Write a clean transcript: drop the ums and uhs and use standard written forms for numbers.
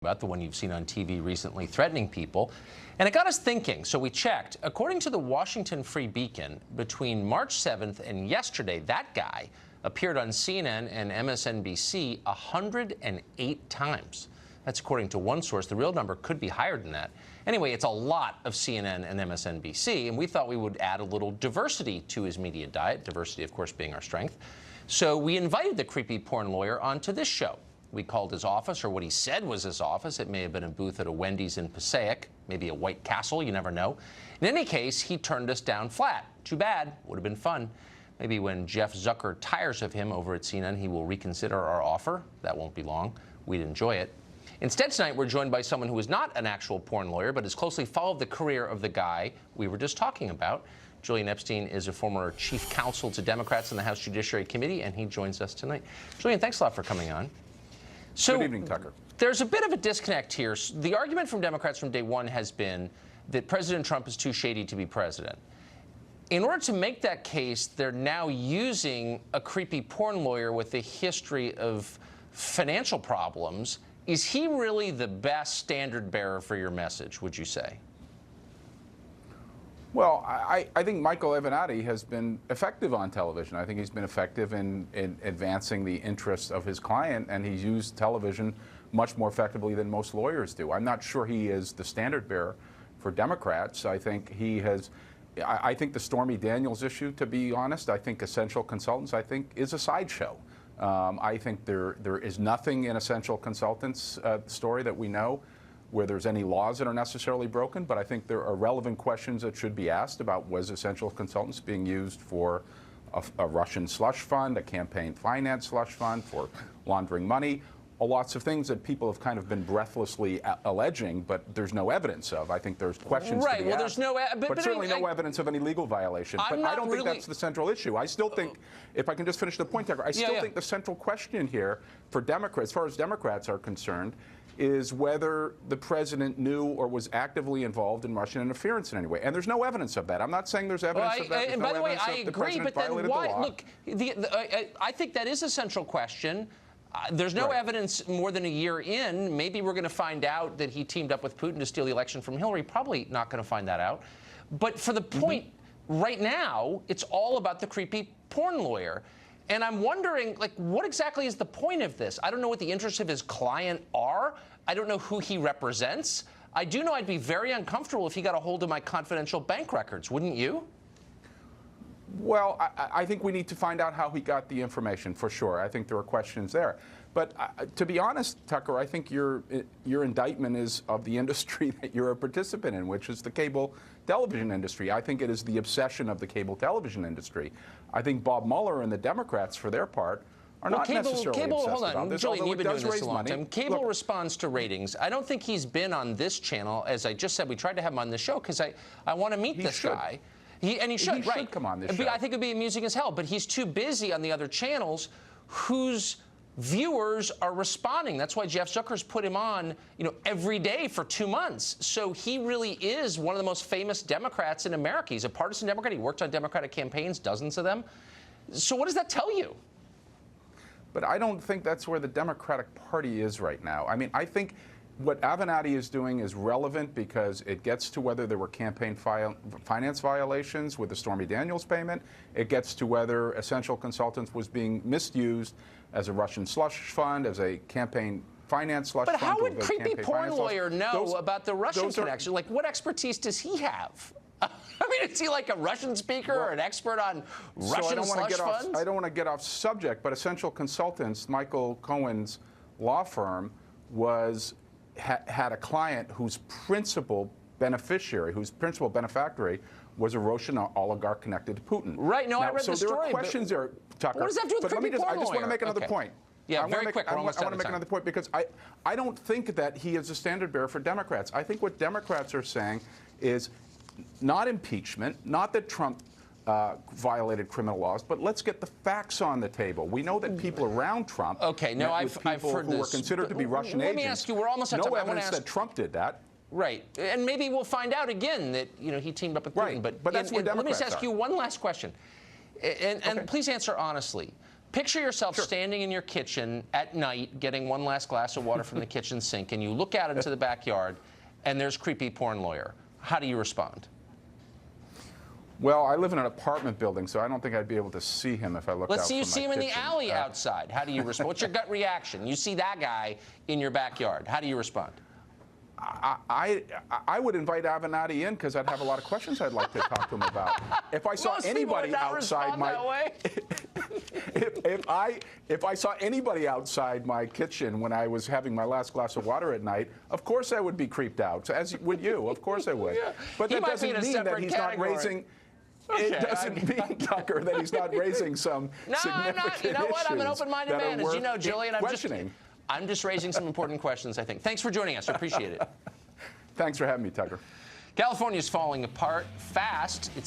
about, the one you've seen on TV recently threatening people. And it got us thinking, so we checked. According to the Washington Free Beacon, between March 7th and yesterday, that guy appeared on CNN and MSNBC 108 times. That's according to one source. The real number could be higher than that. Anyway, it's a lot of CNN and MSNBC, and we thought we would add a little diversity to his media diet, diversity, of course, being our strength. So we invited the creepy porn lawyer onto this show. We called his office, or what he said was his office. It may have been a booth at a Wendy's in Passaic, maybe a White Castle, you never know. In any case, he turned us down flat. Too bad. Would have been fun. Maybe when Jeff Zucker tires of him over at CNN, he will reconsider our offer. That won't be long. We'd enjoy it. Instead, tonight, we're joined by someone who is not an actual porn lawyer, but has closely followed the career of the guy we were just talking about. Julian Epstein is a former chief counsel to Democrats in the House Judiciary Committee, and he joins us tonight. Julian, thanks a lot for coming on. So, good evening, Tucker. There's a bit of a disconnect here. The argument from Democrats from day one has been that President Trump is too shady to be president. In order to make that case, they're now using a creepy porn lawyer with a history of financial problems. Is he really the best standard bearer for your message, would you say? Well, I think Michael Avenatti has been effective on television. I think he's been effective in advancing the interests of his client, and he's used television much more effectively than most lawyers do. I'm not sure he is the standard bearer for Democrats. I think he has. I think the Stormy Daniels issue, to be honest, I think Essential Consultants, is a sideshow. I think there is nothing in Essential Consultants' story that we know where there's any laws that are necessarily broken, but I think there are relevant questions that should be asked about was Essential Consultants being used for a Russian slush fund, a campaign finance slush fund, for laundering money, lots of things that people have kind of been breathlessly alleging, but there's no evidence of. I think there's questions to be asked, there's no, but certainly no evidence of any legal violation. But I don't think that's the central issue. I still think, if I can just finish the point, Tucker, I still think the central question here for Democrats, as far as Democrats are concerned, is whether the president knew or was actively involved in Russian interference in any way. And there's no evidence of that. I'm not saying there's evidence of that. And by the way, I agree, but then why? Look, I think that is a central question. There's no evidence more than a year in. Maybe we're going to find out that he teamed up with Putin to steal the election from Hillary. Probably not going to find that out. But for the point right now, it's all about the creepy porn lawyer. And I'm wondering, like, what exactly is the point of this? I don't know what the interests of his client are. I don't know who he represents. I do know I'd be very uncomfortable if he got a hold of my confidential bank records. Wouldn't you? Well, I think we need to find out how he got the information, for sure. I think there are questions there. But to be honest, Tucker, I think your indictment is of the industry that you're a participant in, which is the cable television industry. I think it is the obsession of the cable television industry. I think Bob Mueller and the Democrats, for their part, are not necessarily obsessed about this, Julian, although you've it been does doing this raise a long money. time. Cable responds to ratings. I don't think he's been on this channel. As I just said, we tried to have him on the show because I want to meet this guy. He should come on this show. I think it'd be amusing as hell, but he's too busy on the other channels whose viewers are responding. That's why Jeff Zucker's put him on, every day for 2 months. So he really is one of the most famous Democrats in America. He's a partisan Democrat. He worked on Democratic campaigns, dozens of them. So what does that tell you? But I don't think that's where the Democratic Party is right now. I mean, I think what Avenatti is doing is relevant because it gets to whether there were campaign finance violations with the Stormy Daniels payment. It gets to whether Essential Consultants was being misused as a Russian slush fund, as a campaign finance slush fund. But how would creepy porn lawyer know about the Russian connection? Like, what expertise does he have? I mean, is he like a Russian speaker or an expert on Russian slush funds? I don't want to get off subject, but Essential Consultants, Michael Cohen's law firm, had a client whose principal beneficiary, whose principal benefactor was a Russian oligarch connected to Putin. Right. No, I read the story. So there are questions there, Tucker. What does that have to do with creepy porn lawyer? I just want to make another point. Yeah, very quick. I want to make another point because I don't think that he is a standard bearer for Democrats. I think what Democrats are saying is not impeachment, not that Trump violated criminal laws, but let's get the facts on the table. We know that people around Trump, I've heard who were considered to be Russian agents. Let me ask you, we're almost out of time. No evidence that Trump did that. Right, and maybe we'll find out again that he teamed up with Putin. But that's where Democrats let me just ask you one last question, and please answer honestly. Picture yourself standing in your kitchen at night, getting one last glass of water from the kitchen sink, and you look out into the backyard, and there's creepy porn lawyer. How do you respond? Well, I live in an apartment building, so I don't think I'd be able to see him if I looked out Let's say you from see my him in the kitchen. alley outside. How do you respond? What's your gut reaction? You see that guy in your backyard. How do you respond? I would invite Avenatti in because I'd have a lot of questions I'd like to talk to him about. If I saw Most people would anybody not outside respond my that way. if I saw anybody outside my kitchen when I was having my last glass of water at night, of course I would be creeped out. So as would you, of course I would. Yeah. But He that might be doesn't in a mean that separate he's category. not raising. Okay, It doesn't mean, Tucker, that he's not raising some No, I'm significant not. You know what? I'm an issues open-minded that are man. As you worth know, Julian, questioning. I'm just raising some important questions, I think. Thanks for joining us. I appreciate it. Thanks for having me, Tucker. California's falling apart fast. It's